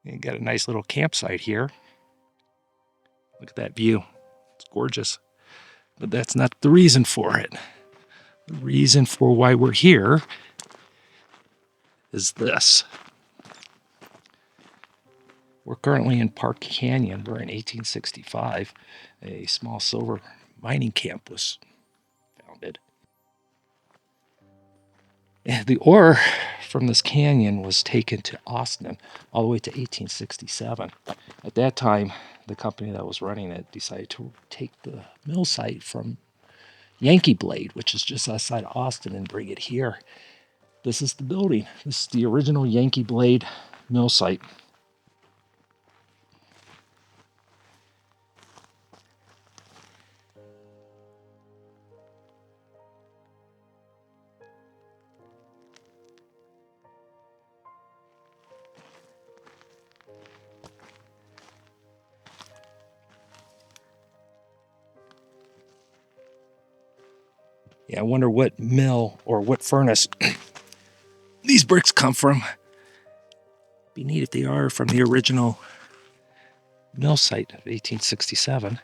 You got a nice little campsite here. Look at that view. It's gorgeous. But that's not the reason for it. The reason for why we're here is this. We're currently in Park Canyon, where in 1865 a small silver mining camp was founded. And the ore from this canyon was taken to Austin all the way to 1867. At that time, the company that was running it decided to take the mill site from Yankee Blade, which is just outside of Austin, and bring it here. This is the building. This is the original Yankee Blade mill site. Yeah, I wonder what mill or what furnace these bricks come from. Be neat if they are from the original mill site of 1867.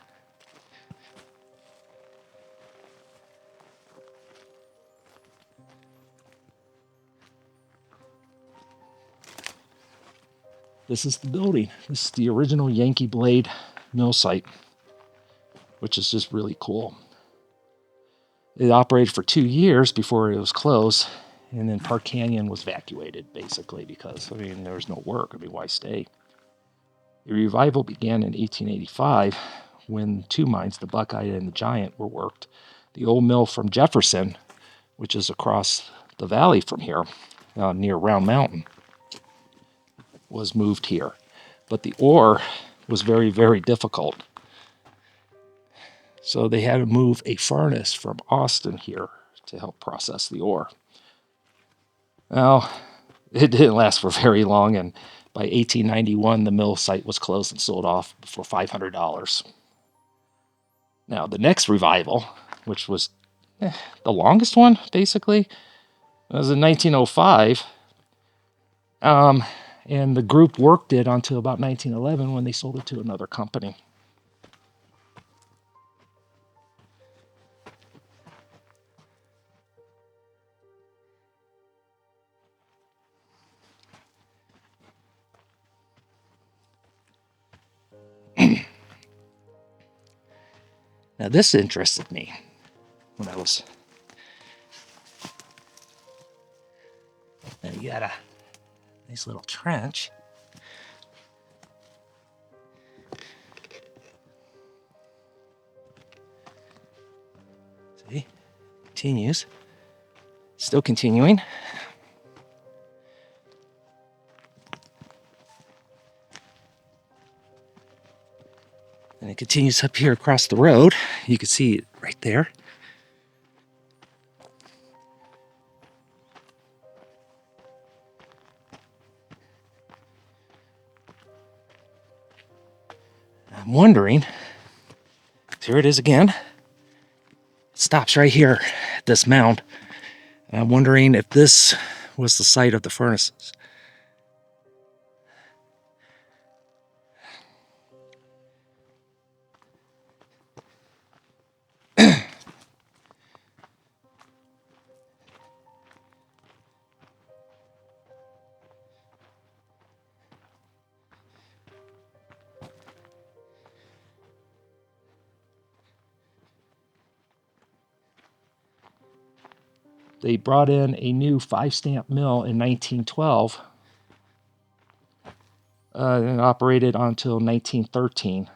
This is the building. This is the original Yankee Blade mill site, which is just really cool. It operated for 2 years before it was closed, and then Park Canyon was evacuated, basically, because, there was no work. Why stay? The revival began in 1885 when two mines, the Buckeye and the Giant, were worked. The old mill from Jefferson, which is across the valley from here, near Round Mountain, was moved here. But the ore was very, very difficult. So they had to move a furnace from Austin here to help process the ore. Well, it didn't last for very long, and by 1891, the mill site was closed and sold off for $500. Now, the next revival, which was the longest one, basically, was in 1905. And the group worked it until about 1911 when they sold it to another company. Now, this interested me when I was. Now, you got a nice little trench. See? Continues. Still continuing. And it continues up here across the road. You can see it right there. I'm wondering, here it is again. It stops right here at this mound. And I'm wondering if this was the site of the furnaces. They brought in a new 5-stamp mill in 1912 and operated until 1913.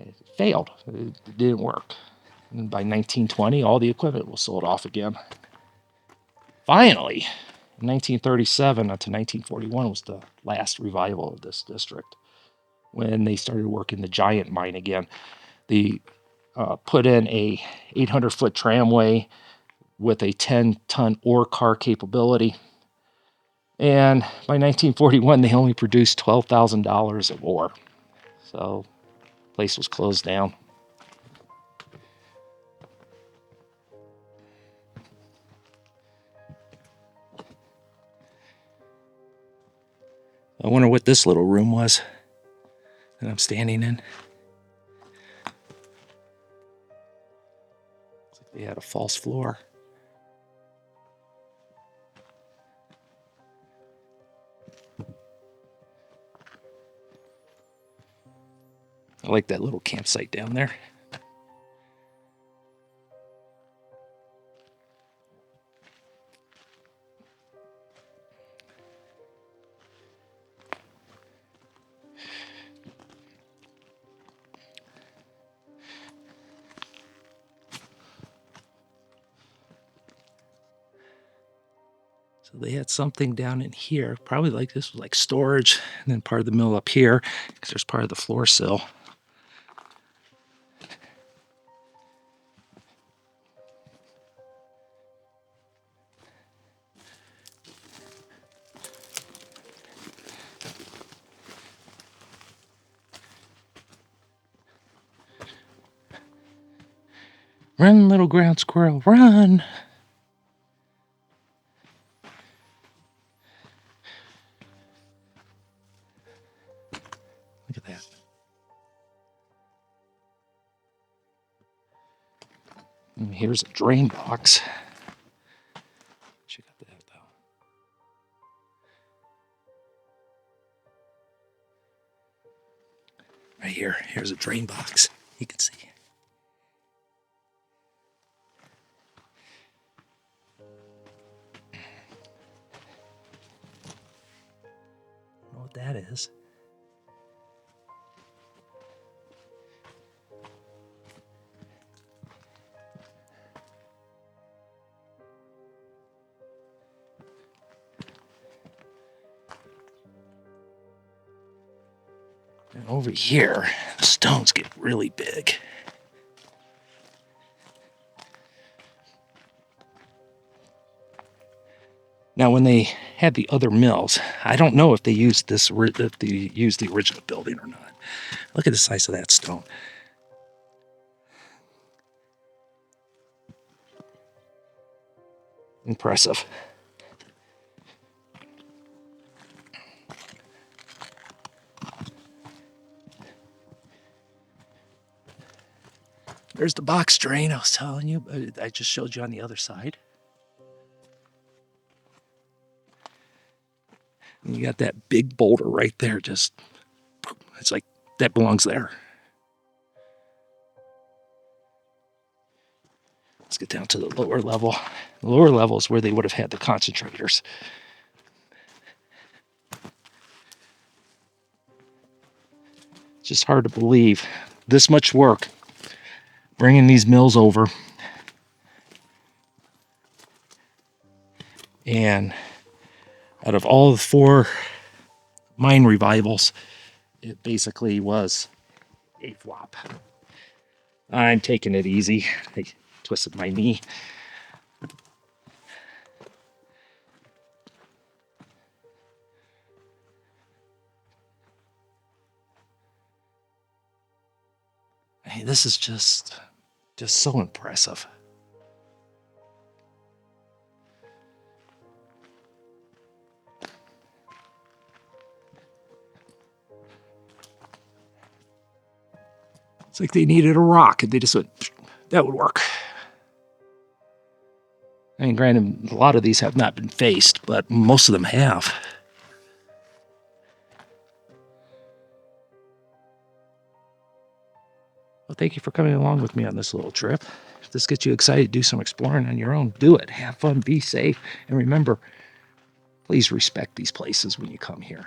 It failed. It didn't work. And by 1920, all the equipment was sold off again. Finally, in 1937 to 1941 was the last revival of this district, when they started working the Giant mine again. They put in a 800-foot tramway with a 10-ton ore car capability. And by 1941, they only produced $12,000 of ore. So the place was closed down. I wonder what this little room was that I'm standing in. Looks like they had a false floor. I like that little campsite down there. So they had something down in here, probably like this was like storage, and then part of the mill up here, because there's part of the floor sill. Run, little ground squirrel, run! Look at that. And here's a drain box. Check out that though. Right here, here's a drain box. You can see. I don't know what that is. And over here, the stones get really big. Now, when they had the other mills, I don't know if they used this, if they used the original building or not. Look at the size of that stone. Impressive. There's the box drain I was telling you, but I just showed you on the other side. And you got that big boulder right there, just, it's like, that belongs there. Let's get down to the lower level. The lower level is where they would have had the concentrators. It's just hard to believe this much work bringing these mills over, and out of all the 4 mine revivals, it basically was a flop. I'm taking it easy. I twisted my knee. Hey, this is just so impressive. It's like they needed a rock and they just went, that would work. I mean, granted, a lot of these have not been faced, but most of them have. Well, thank you for coming along with me on this little trip. If this gets you excited to do some exploring on your own, do it. Have fun, be safe, and remember, please respect these places when you come here.